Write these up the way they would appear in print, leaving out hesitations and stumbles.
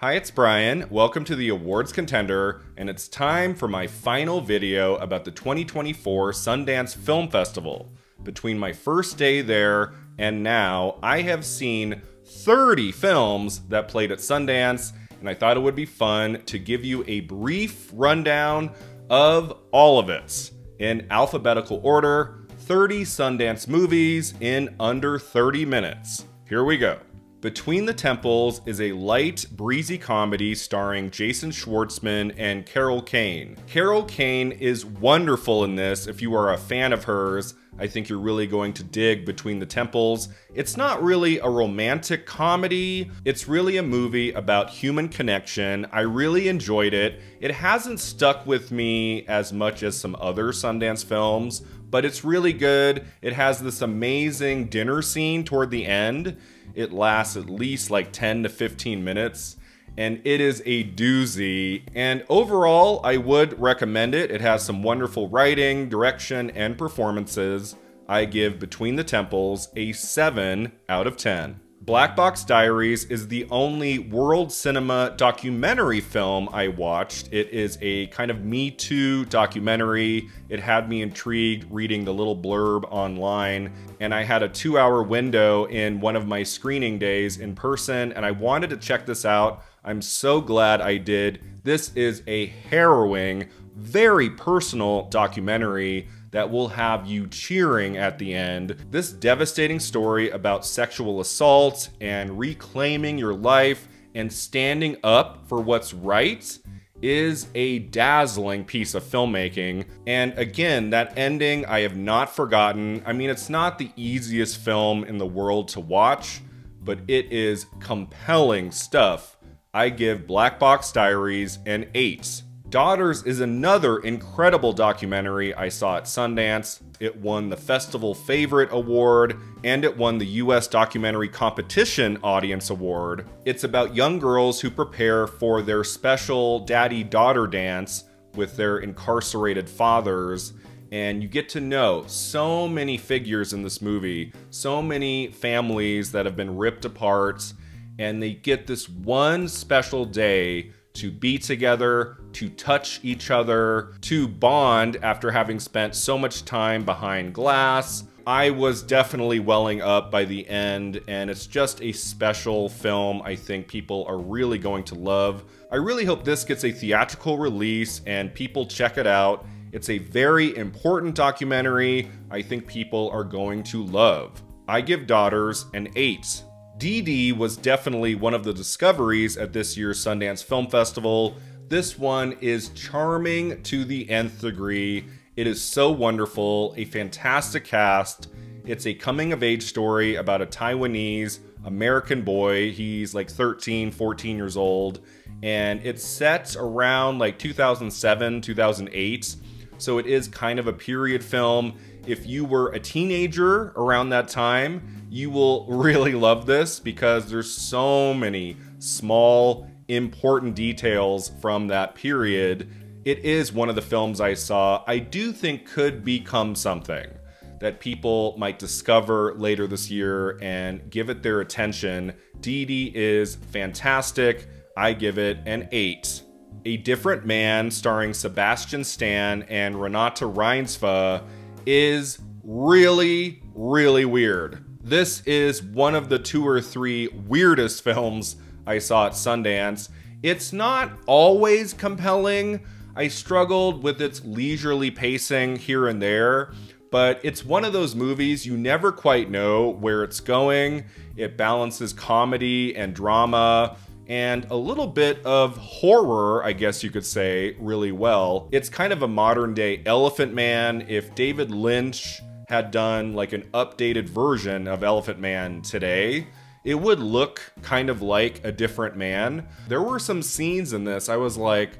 Hi, it's Brian. Welcome to the Awards Contender, and it's time for my final video about the 2024 Sundance Film Festival. Between my first day there and now, I have seen 30 films that played at Sundance, and I thought it would be fun to give you a brief rundown of all of it. In alphabetical order, 30 Sundance movies in under 30 minutes. Here we go. Between the Temples is a light, breezy comedy starring Jason Schwartzman and Carol Kane. Carol Kane is wonderful in this. If you are a fan of hers, I think you're really going to dig Between the Temples. It's not really a romantic comedy. It's really a movie about human connection. I really enjoyed it. It hasn't stuck with me as much as some other Sundance films, but it's really good. It has this amazing dinner scene toward the end. It lasts at least like 10 to 15 minutes, and it is a doozy. And overall, I would recommend it. It has some wonderful writing, direction, and performances. I give Between the Temples a 7 out of 10. Blackbox Diaries is the only world cinema documentary film I watched. It is a kind of Me Too documentary. It had me intrigued reading the little blurb online, and I had a 2-hour window in one of my screening days in person, and I wanted to check this out. I'm so glad I did. This is a harrowing, very personal documentary that will have you cheering at the end. This devastating story about sexual assault and reclaiming your life and standing up for what's right is a dazzling piece of filmmaking. And again, that ending I have not forgotten. I mean, it's not the easiest film in the world to watch, but it is compelling stuff. I give Blackbox Diaries an 8. Daughters is another incredible documentary I saw at Sundance. It won the Festival Favorite Award, and it won the US Documentary Competition Audience Award. It's about young girls who prepare for their special daddy-daughter dance with their incarcerated fathers, and you get to know so many figures in this movie, so many families that have been ripped apart, and they get this one special day to be together, to touch each other, to bond after having spent so much time behind glass. I was definitely welling up by the end, and it's just a special film I think people are really going to love. I really hope this gets a theatrical release and people check it out. It's a very important documentary I think people are going to love. I give Daughters an 8. Dee Dee was definitely one of the discoveries at this year's Sundance Film Festival. This one is charming to the nth degree. It is so wonderful, a fantastic cast. It's a coming-of-age story about a Taiwanese American boy. He's like 13, 14 years old, and it's set around like 2007, 2008. So it is kind of a period film. If you were a teenager around that time, you will really love this because there's so many small, important details from that period. It is one of the films I saw I do think could become something that people might discover later this year and give it their attention. Dee Dee is fantastic. I give it an 8. A Different Man, starring Sebastian Stan and Renate Reinsve, is really, really weird. This is one of the 2 or 3 weirdest films I saw at Sundance. It's not always compelling. I struggled with its leisurely pacing here and there, but it's one of those movies you never quite know where it's going. It balances comedy and drama and a little bit of horror, I guess you could say, really well. It's kind of a modern day Elephant Man. If David Lynch had done like an updated version of Elephant Man today, it would look kind of like A Different Man. There were some scenes in this I was like,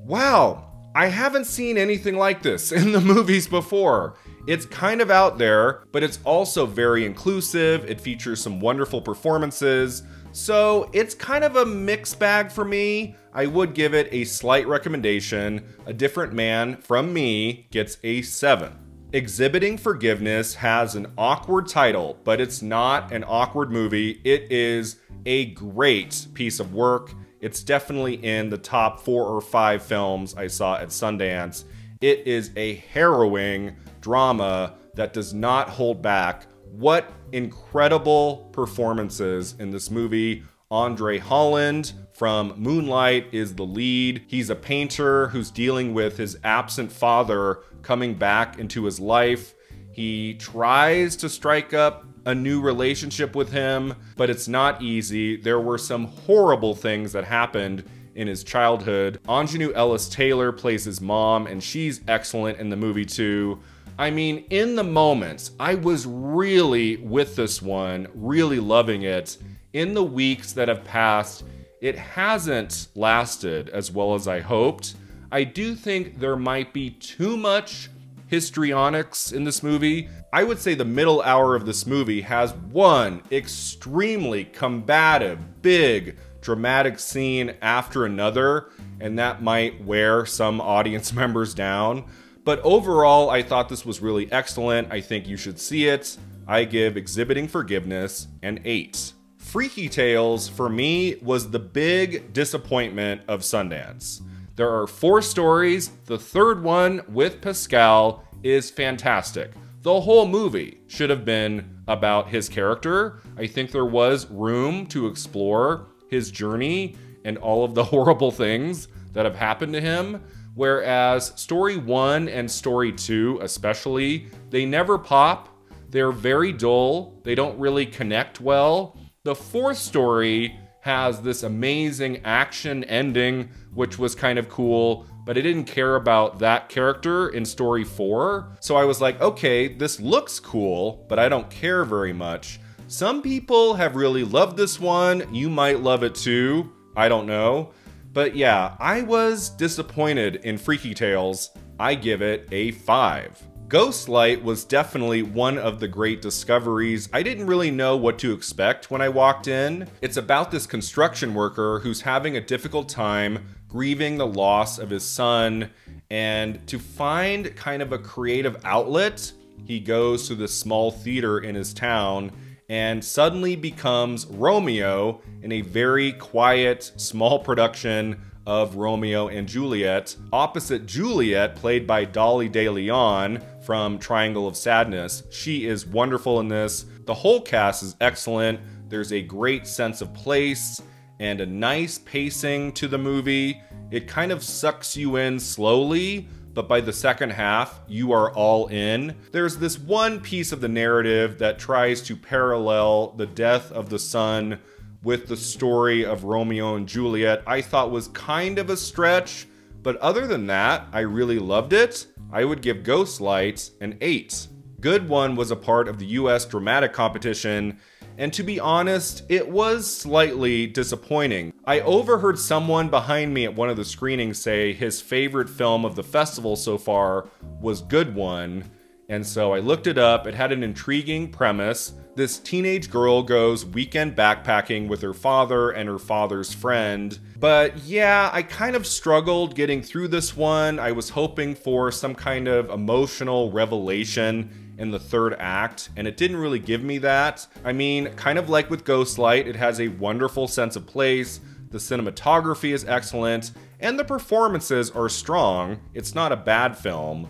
wow, I haven't seen anything like this in the movies before. It's kind of out there, but it's also very inclusive. It features some wonderful performances. So it's kind of a mixed bag for me. I would give it a slight recommendation. A Different Man from me gets a 7. Exhibiting Forgiveness has an awkward title, but it's not an awkward movie. It is a great piece of work. It's definitely in the top 4 or 5 films I saw at Sundance. It is a harrowing drama that does not hold back. What incredible performances in this movie. Andre Holland from Moonlight is the lead. He's a painter who's dealing with his absent father coming back into his life. He tries to strike up a new relationship with him, but it's not easy. There were some horrible things that happened in his childhood. Anjanou Ellis-Taylor plays his mom, and she's excellent in the movie too. I mean, in the moments, I was really with this one, really loving it. In the weeks that have passed, it hasn't lasted as well as I hoped. I do think there might be too much histrionics in this movie. I would say the middle hour of this movie has one extremely combative, big, dramatic scene after another, and that might wear some audience members down. But overall, I thought this was really excellent. I think you should see it. I give Exhibiting Forgiveness an 8. Freaky Tales, for me, was the big disappointment of Sundance. There are 4 stories. The third one, with Pascal, is fantastic. The whole movie should have been about his character. I think there was room to explore his journey and all of the horrible things that have happened to him. Whereas story 1 and story 2 especially, they never pop. They're very dull. They don't really connect well. The 4th story has this amazing action ending, which was kind of cool, but I didn't care about that character in story 4. So I was like, okay, this looks cool, but I don't care very much. Some people have really loved this one. You might love it too. I don't know. But yeah, I was disappointed in Freaky Tales. I give it a 5. Ghostlight was definitely one of the great discoveries. I didn't really know what to expect when I walked in. It's about this construction worker who's having a difficult time grieving the loss of his son, and to find kind of a creative outlet, he goes to this small theater in his town and suddenly becomes Romeo in a very quiet, small production of Romeo and Juliet, opposite Juliet, played by Dolly De Leon from Triangle of Sadness. She is wonderful in this. The whole cast is excellent. There's a great sense of place and a nice pacing to the movie. It kind of sucks you in slowly, but by the second half, you are all in. There's this one piece of the narrative that tries to parallel the death of the son with the story of Romeo and Juliet. I thought was kind of a stretch, but other than that, I really loved it. I would give Ghostlight an 8. GoodOne was a part of the US dramatic competition, and to be honest, it was slightly disappointing. I overheard someone behind me at one of the screenings say his favorite film of the festival so far was GoodOne, and so I looked it up. It had an intriguing premise. This teenage girl goes weekend backpacking with her father and her father's friend. But yeah, I kind of struggled getting through this one. I was hoping for some kind of emotional revelation in the third act, and it didn't really give me that. I mean, kind of like with Ghostlight, it has a wonderful sense of place. The cinematography is excellent, and the performances are strong. It's not a bad film.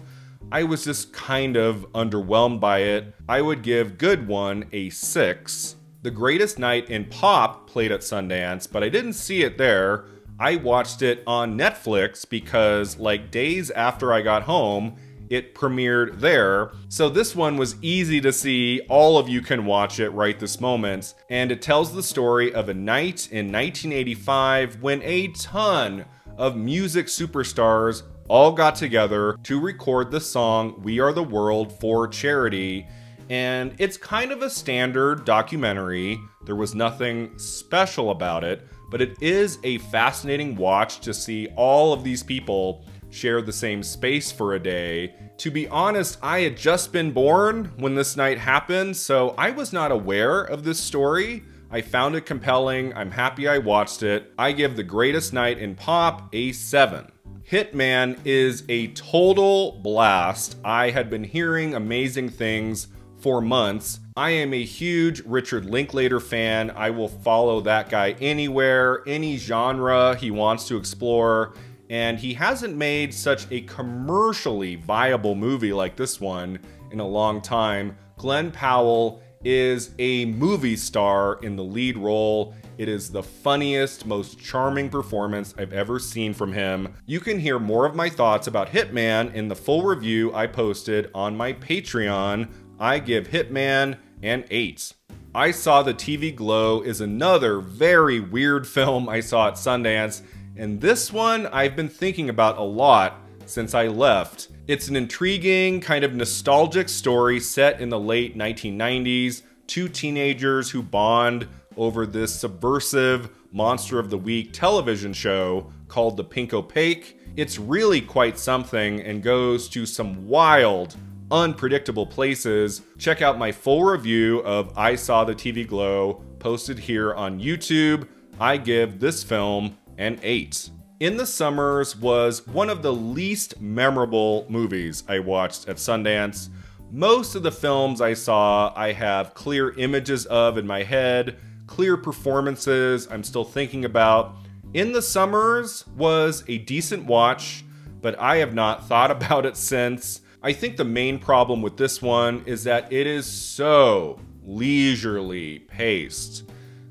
I was just kind of underwhelmed by it. I would give GoodOne a 6. The Greatest Night in Pop played at Sundance, but I didn't see it there. I watched it on Netflix because, like, days after I got home, it premiered there. So this one was easy to see. All of you can watch it right this moment. And it tells the story of a night in 1985 when a ton of music superstars all got together to record the song We Are the World for charity. And it's kind of a standard documentary. There was nothing special about it, but it is a fascinating watch to see all of these people share the same space for a day. To be honest, I had just been born when this night happened, so I was not aware of this story. I found it compelling. I'm happy I watched it. I give The Greatest Night in Pop a 7. Hitman is a total blast. I had been hearing amazing things for months. I am a huge Richard Linklater fan. I will follow that guy anywhere, any genre he wants to explore. And he hasn't made such a commercially viable movie like this one in a long time. Glenn Powell is a movie star in the lead role. It is the funniest, most charming performance I've ever seen from him. You can hear more of my thoughts about Hitman in the full review I posted on my Patreon. I give Hitman an 8. I Saw the TV Glow is another very weird film I saw at Sundance, and this one I've been thinking about a lot since I left. It's an intriguing, kind of nostalgic story set in the late 1990s. Two teenagers who bond over this subversive Monster of the Week television show called The Pink Opaque. It's really quite something and goes to some wild, unpredictable places. Check out my full review of I Saw the TV Glow posted here on YouTube. I give this film an 8. In the Summers was one of the least memorable movies I watched at Sundance. Most of the films I saw I have clear images of in my head, clear performances I'm still thinking about. In the Summers was a decent watch, but I have not thought about it since. I think the main problem with this one is that it is so leisurely paced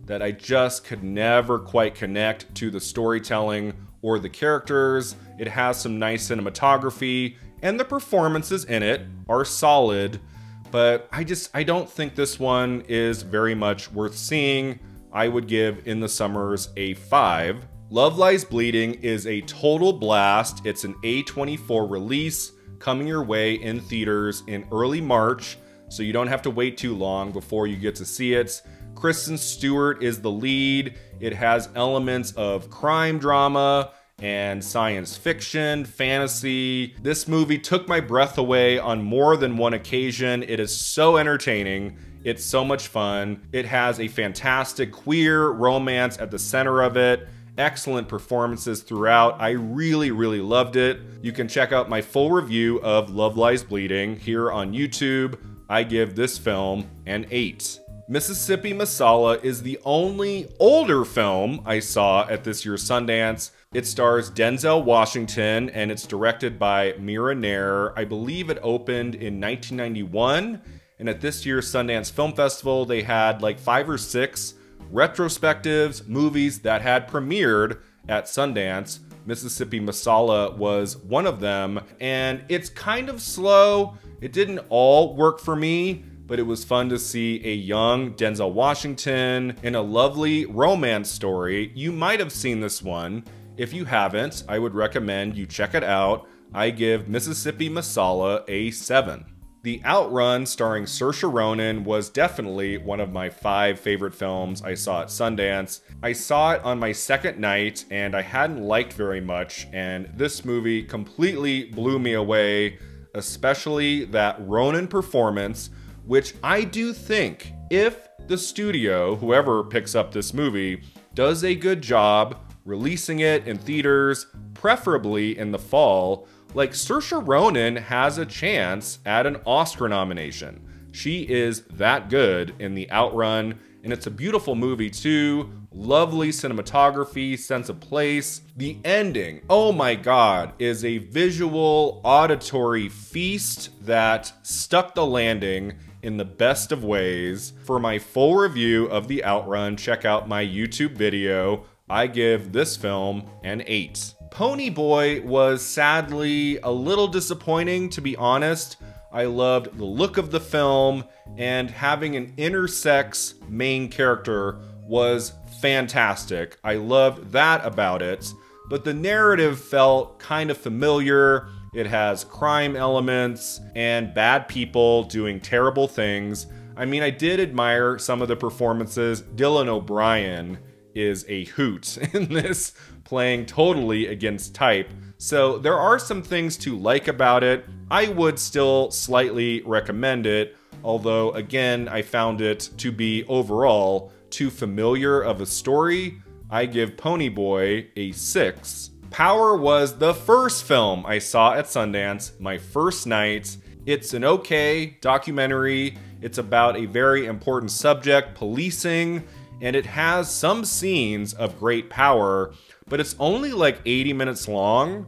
that I just could never quite connect to the storytelling or the characters. It has some nice cinematography, and the performances in it are solid, but I don't think this one is very much worth seeing. I would give In the Summers a 5. Love Lies Bleeding is a total blast. It's an A24 release coming your way in theaters in early March, so you don't have to wait too long before you get to see it. Kristen Stewart is the lead. It has elements of crime drama and science fiction, fantasy. This movie took my breath away on more than one occasion. It is so entertaining. It's so much fun. It has a fantastic queer romance at the center of it. Excellent performances throughout. I really, really loved it. You can check out my full review of Love Lies Bleeding here on YouTube. I give this film an 8. Mississippi Masala is the only older film I saw at this year's Sundance. It stars Denzel Washington and it's directed by Mira Nair. I believe it opened in 1991, and at this year's Sundance Film Festival they had like 5 or 6 retrospectives, movies that had premiered at Sundance. Mississippi Masala was one of them, and it's kind of slow. It didn't all work for me, but it was fun to see a young Denzel Washington in a lovely romance story. You might have seen this one. If you haven't, I would recommend you check it out. I give Mississippi Masala a 7. The Outrun starring Saoirse Ronan was definitely one of my 5 favorite films I saw at Sundance. I saw it on my second night and I hadn't liked very much, and this movie completely blew me away, especially that Ronan performance, which I do think if the studio, whoever picks up this movie, does a good job releasing it in theaters, preferably in the fall, like Saoirse Ronan has a chance at an Oscar nomination. She is that good in The Outrun, and it's a beautiful movie too. Lovely cinematography, sense of place. The ending, oh my god, is a visual, auditory feast that stuck the landing in the best of ways. For my full review of The Outrun, check out my YouTube video. I give this film an 8. Pony Boy was sadly a little disappointing, to be honest. I loved the look of the film, and having an intersex main character was fantastic. I loved that about it, but the narrative felt kind of familiar. It has crime elements and bad people doing terrible things. I mean, I did admire some of the performances. Dylan O'Brien is a hoot in this, playing totally against type. So there are some things to like about it. I would still slightly recommend it, although again, I found it to be overall too familiar of a story. I give Pony Boy a 6. Power was the first film I saw at Sundance, my first night. It's an okay documentary. It's about a very important subject, policing, and it has some scenes of great power, but it's only like 80 minutes long,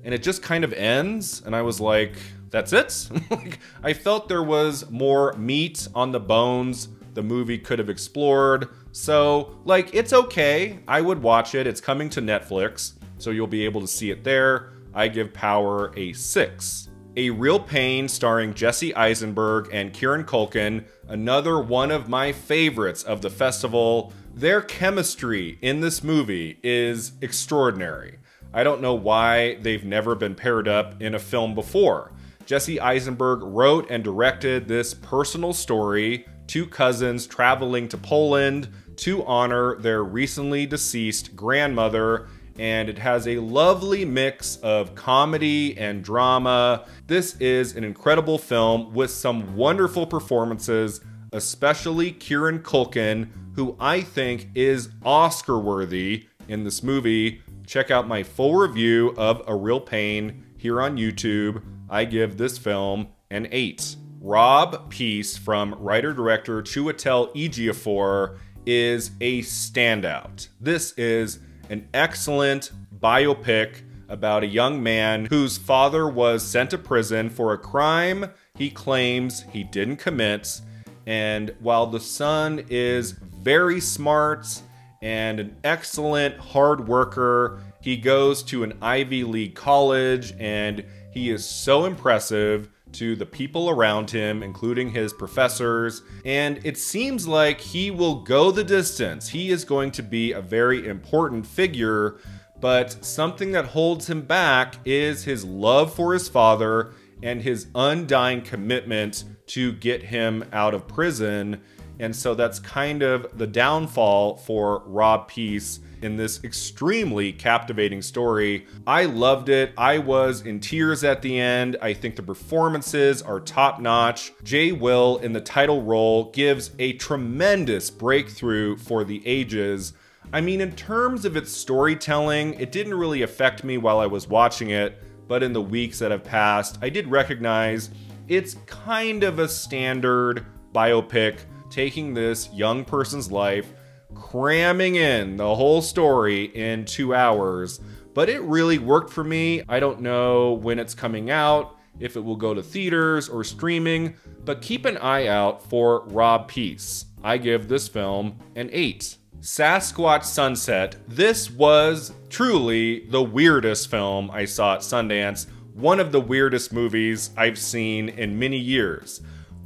and it just kind of ends, and I was like, that's it? Like, I felt there was more meat on the bones the movie could have explored, so, like, it's okay. I would watch it. It's coming to Netflix, so you'll be able to see it there. I give Power a 6. A Real Pain starring Jesse Eisenberg and Kieran Culkin, another one of my favorites of the festival. Their chemistry in this movie is extraordinary. I don't know why they've never been paired up in a film before. Jesse Eisenberg wrote and directed this personal story, two cousins traveling to Poland to honor their recently deceased grandmother, and it has a lovely mix of comedy and drama. This is an incredible film with some wonderful performances, especially Kieran Culkin, who I think is Oscar-worthy in this movie. Check out my full review of A Real Pain here on YouTube. I give this film an 8. Rob Peace from writer-director Chiwetel Ejiofor is a standout. This is an excellent biopic about a young man whose father was sent to prison for a crime he claims he didn't commit. And while the son is very smart and an excellent hard worker, he goes to an Ivy League college and he is so impressive to the people around him, including his professors, and it seems like he will go the distance. He is going to be a very important figure, but something that holds him back is his love for his father and his undying commitment to get him out of prison. And so that's kind of the downfall for Rob Peace in this extremely captivating story. I loved it. I was in tears at the end. I think the performances are top-notch. Jay Will in the title role gives a tremendous breakthrough for the ages. I mean, in terms of its storytelling, it didn't really affect me while I was watching it, but in the weeks that have passed, I did recognize it's kind of a standard biopic, taking this young person's life, cramming in the whole story in 2 hours, but it really worked for me. I don't know when it's coming out, if it will go to theaters or streaming, but keep an eye out for Rob Peace. I give this film an 8. Sasquatch Sunset. This was truly the weirdest film I saw at Sundance, one of the weirdest movies I've seen in many years.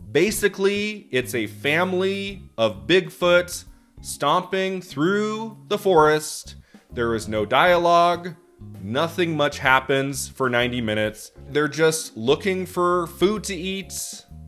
Basically, it's a family of Bigfoot stomping through the forest. There is no dialogue. Nothing much happens for 90 minutes. They're just looking for food to eat.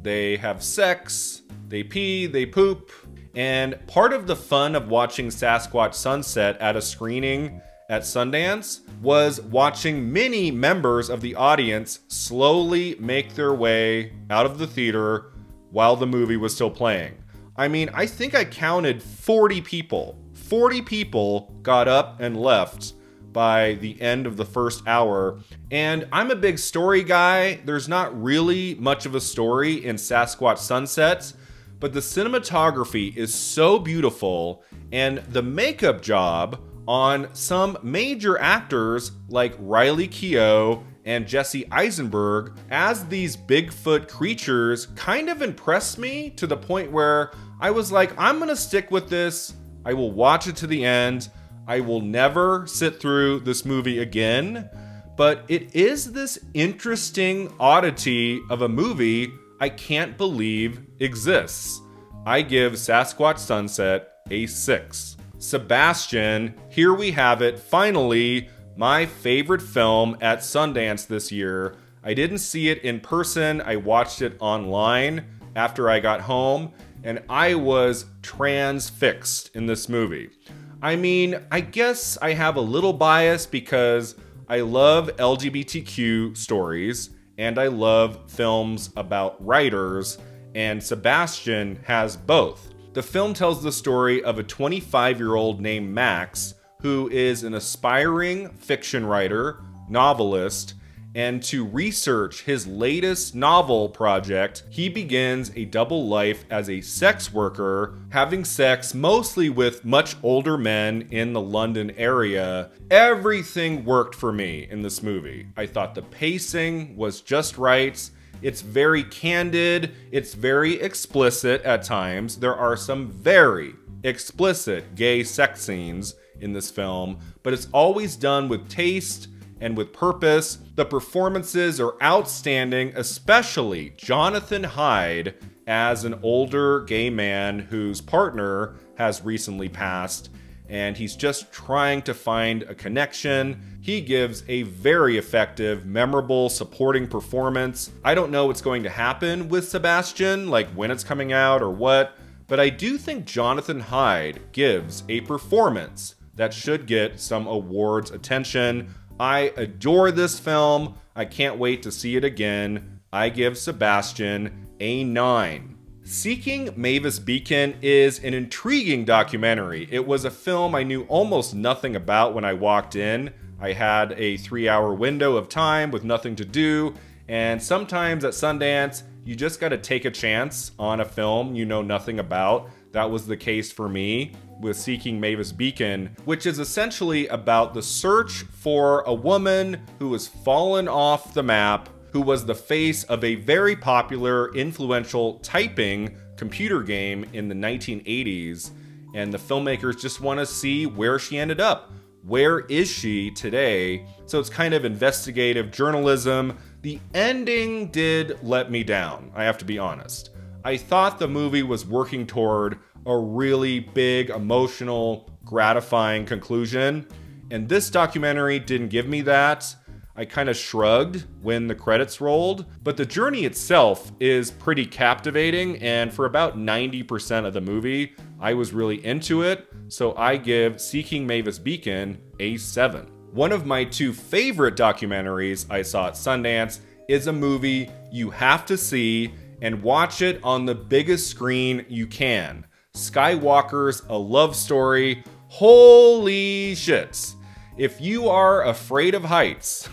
They have sex. They pee. They poop. And part of the fun of watching Sasquatch Sunset at a screening at Sundance was watching many members of the audience slowly make their way out of the theater while the movie was still playing. I mean, I think I counted 40 people. 40 people got up and left by the end of the first hour. And I'm a big story guy. There's not really much of a story in Sasquatch Sunset, but the cinematography is so beautiful, and the makeup job on some major actors like Riley Keough and Jesse Eisenberg as these Bigfoot creatures kind of impressed me to the point where I was like, I'm gonna stick with this. I will watch it to the end. I will never sit through this movie again. But it is this interesting oddity of a movie I can't believe exists. I give Sasquatch Sunset a 6. Sebastian, here we have it, finally, my favorite film at Sundance this year. I didn't see it in person, I watched it online after I got home, and I was transfixed in this movie. I mean, I guess I have a little bias because I love LGBTQ stories, and I love films about writers, and Sebastian has both. The film tells the story of a 25-year-old named Max, who is an aspiring fiction writer, novelist, and to research his latest novel project, he begins a double life as a sex worker, having sex mostly with much older men in the London area. Everything worked for me in this movie. I thought the pacing was just right. It's very candid, it's very explicit at times. There are some very explicit gay sex scenes in this film, but it's always done with taste and with purpose. The performances are outstanding, especially Jonathan Hyde as an older gay man whose partner has recently passed, and he's just trying to find a connection. He gives a very effective, memorable, supporting performance. I don't know what's going to happen with Sebastian, like when it's coming out or what, but I do think Jonathan Hyde gives a performance that should get some awards attention. I adore this film. I can't wait to see it again. I give Sebastian a 9. Seeking Mavis Beacon is an intriguing documentary. It was a film I knew almost nothing about when I walked in. I had a 3-hour window of time with nothing to do, and sometimes at Sundance, you just gotta take a chance on a film you know nothing about. That was the case for me with Seeking Mavis Beacon, which is essentially about the search for a woman who has fallen off the map, who was the face of a very popular, influential typing computer game in the 1980s. And the filmmakers just want to see where she ended up. Where is she today? So it's kind of investigative journalism. The ending did let me down, I have to be honest. I thought the movie was working toward a really big, emotional, gratifying conclusion, and this documentary didn't give me that. I kind of shrugged when the credits rolled, but the journey itself is pretty captivating, and for about 90% of the movie, I was really into it, so I give Seeking Mavis Beacon a 7. One of my 2 favorite documentaries I saw at Sundance is a movie you have to see and watch it on the biggest screen you can. Skywalker's A Love Story. Holy shit. If you are afraid of heights,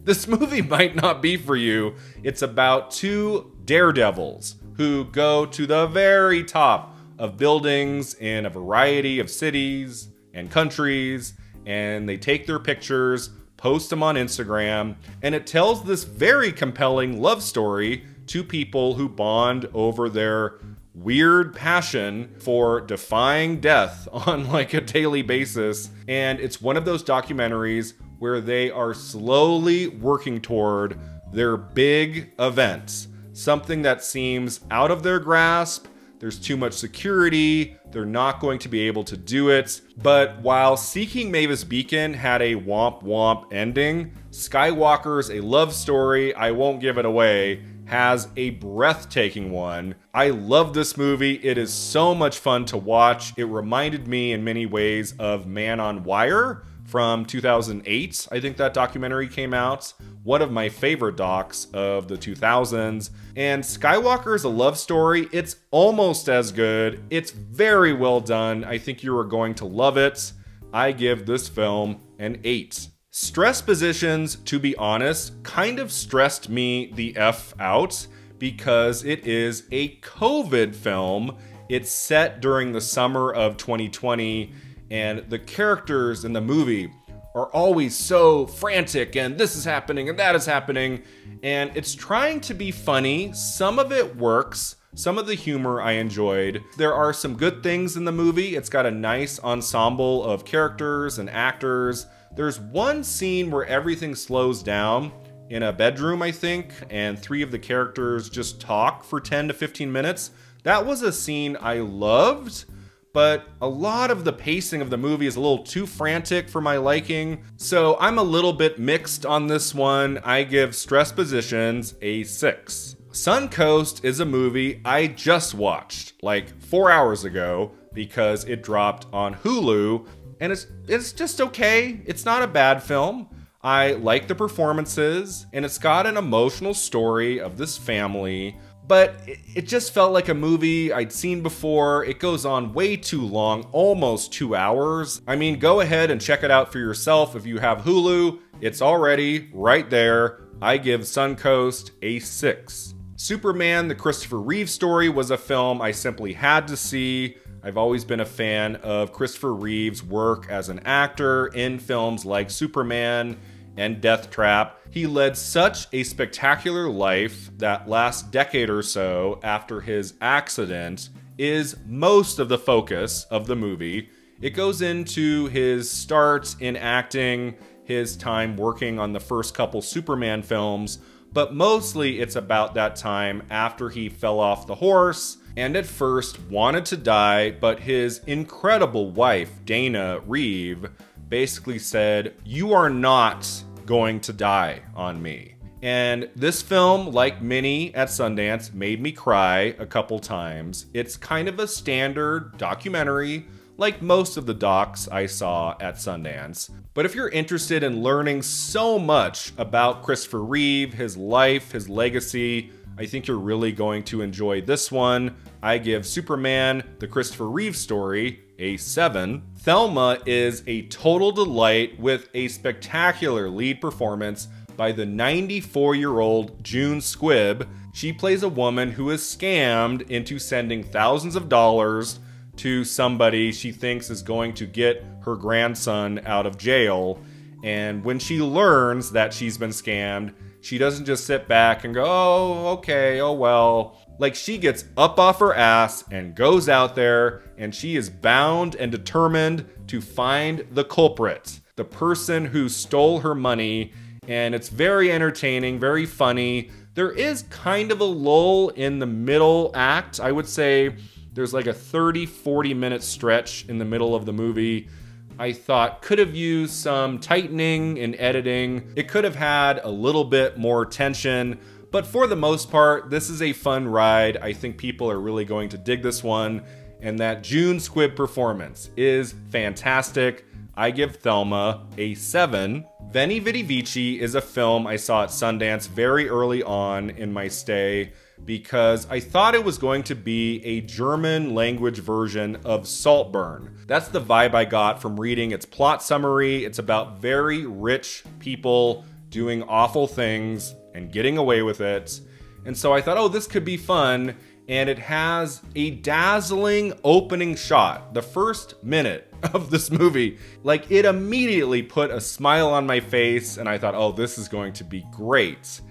this movie might not be for you. It's about 2 daredevils who go to the very top of buildings in a variety of cities and countries, and they take their pictures, post them on Instagram, and it tells this very compelling love story to people who bond over their weird passion for defying death on like a daily basis. And it's one of those documentaries where they are slowly working toward their big event, something that seems out of their grasp. There's too much security. They're not going to be able to do it. But while Seeking Mavis Beacon had a womp womp ending, Skywalker's A Love Story, I won't give it away, has a breathtaking one. I love this movie. It is so much fun to watch. It reminded me in many ways of Man on Wire from 2008. I think that documentary came out. One of my favorite docs of the 2000s. And Skywalker's A Love Story, it's almost as good. It's very well done. I think you are going to love it. I give this film an 8. Stress Positions, to be honest, kind of stressed me the F out because it is a COVID film. It's set during the summer of 2020, and the characters in the movie are always so frantic, and this is happening and that is happening, and it's trying to be funny. Some of it works. Some of the humor I enjoyed. There are some good things in the movie. It's got a nice ensemble of characters and actors. There's one scene where everything slows down in a bedroom, I think, and 3 of the characters just talk for 10 to 15 minutes. That was a scene I loved, but a lot of the pacing of the movie is a little too frantic for my liking. So I'm a little bit mixed on this one. I give Stress Positions a 6. Suncoast is a movie I just watched like 4 hours ago because it dropped on Hulu. And it's just okay. It's not a bad film. I like the performances, and it's got an emotional story of this family but it just felt like a movie I'd seen before. It goes on way too long, almost 2 hours. I mean, go ahead and check it out for yourself if you have Hulu. It's already right there. I give Suncoast a 6. Superman, the Christopher Reeve story, was a film I simply had to see. I've always been a fan of Christopher Reeve's work as an actor in films like Superman and Death Trap. He led such a spectacular life that last decade or so after his accident is most of the focus of the movie. It goes into his start in acting, his time working on the first couple Superman films, but mostly it's about that time after he fell off the horse and at first wanted to die, but his incredible wife, Dana Reeve, basically said, "You are not going to die on me." And this film, like many at Sundance, made me cry a couple times. It's kind of a standard documentary, like most of the docs I saw at Sundance. But if you're interested in learning so much about Christopher Reeve, his life, his legacy, I think you're really going to enjoy this one. I give Superman, the Christopher Reeve story, a 7. Thelma is a total delight with a spectacular lead performance by the 94-year-old June Squibb. She plays a woman who is scammed into sending thousands of dollars to somebody she thinks is going to get her grandson out of jail. And when she learns that she's been scammed, she doesn't just sit back and go, "Oh, okay, oh well." Like, she gets up off her ass and goes out there, and she is bound and determined to find the culprit, the person who stole her money. And it's very entertaining, very funny. There is kind of a lull in the middle act. I would say there's like a 30-40 minute stretch in the middle of the movie I thought could have used some tightening and editing. It could have had a little bit more tension, but for the most part, this is a fun ride. I think people are really going to dig this one, and that June Squibb performance is fantastic. I give Thelma a 7. Veni Vidi Vici is a film I saw at Sundance very early on in my stay because I thought it was going to be a German language version of Saltburn. That's the vibe I got from reading its plot summary. It's about very rich people doing awful things and getting away with it. And so I thought, oh, this could be fun. And it has a dazzling opening shot. The first minute of this movie, like, it immediately put a smile on my face, and I thought, oh, this is going to be great.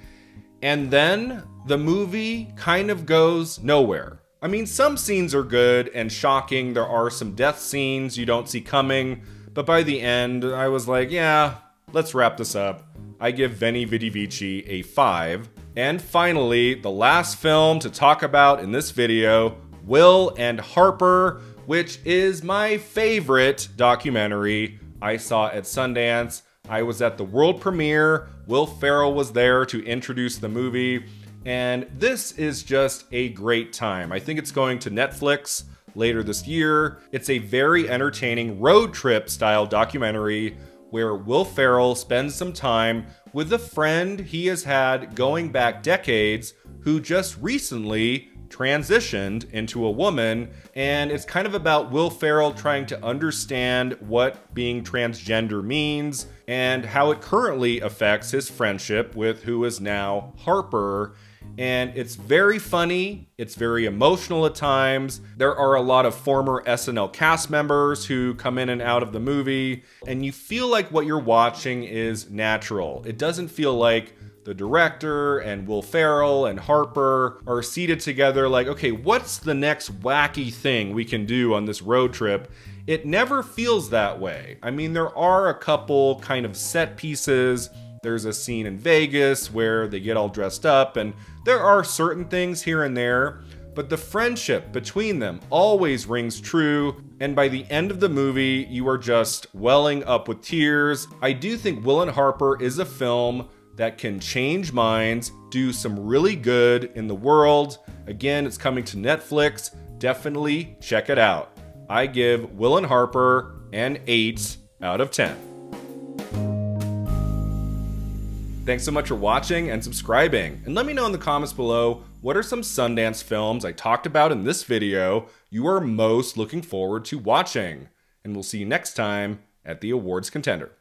And then the movie kind of goes nowhere. I mean, some scenes are good and shocking. There are some death scenes you don't see coming, but by the end, I was like, yeah, let's wrap this up. I give Veni Vidi Vici a 5. And finally, the last film to talk about in this video, Will and Harper, which is my favorite documentary I saw at Sundance. I was at the world premiere. Will Ferrell was there to introduce the movie, and this is just a great time. I think it's going to Netflix later this year. It's a very entertaining road trip style documentary where Will Ferrell spends some time with a friend he has had going back decades who just recently transitioned into a woman, and it's kind of about Will Ferrell trying to understand what being transgender means and how it currently affects his friendship with who is now Harper. And it's very funny, it's very emotional at times. There are a lot of former SNL cast members who come in and out of the movie, and you feel like what you're watching is natural. It doesn't feel like the director and Will Ferrell and Harper are seated together like, okay, what's the next wacky thing we can do on this road trip? It never feels that way. I mean, there are a couple kind of set pieces. There's a scene in Vegas where they get all dressed up, and there are certain things here and there, but the friendship between them always rings true, and by the end of the movie, you are just welling up with tears. I do think Will and Harper is a film that can change minds, do some really good in the world. Again, it's coming to Netflix. Definitely check it out. I give Will and Harper an 8 out of 10. Thanks so much for watching and subscribing, and let me know in the comments below what are some Sundance films I talked about in this video you are most looking forward to watching. And we'll see you next time at the Awards Contender.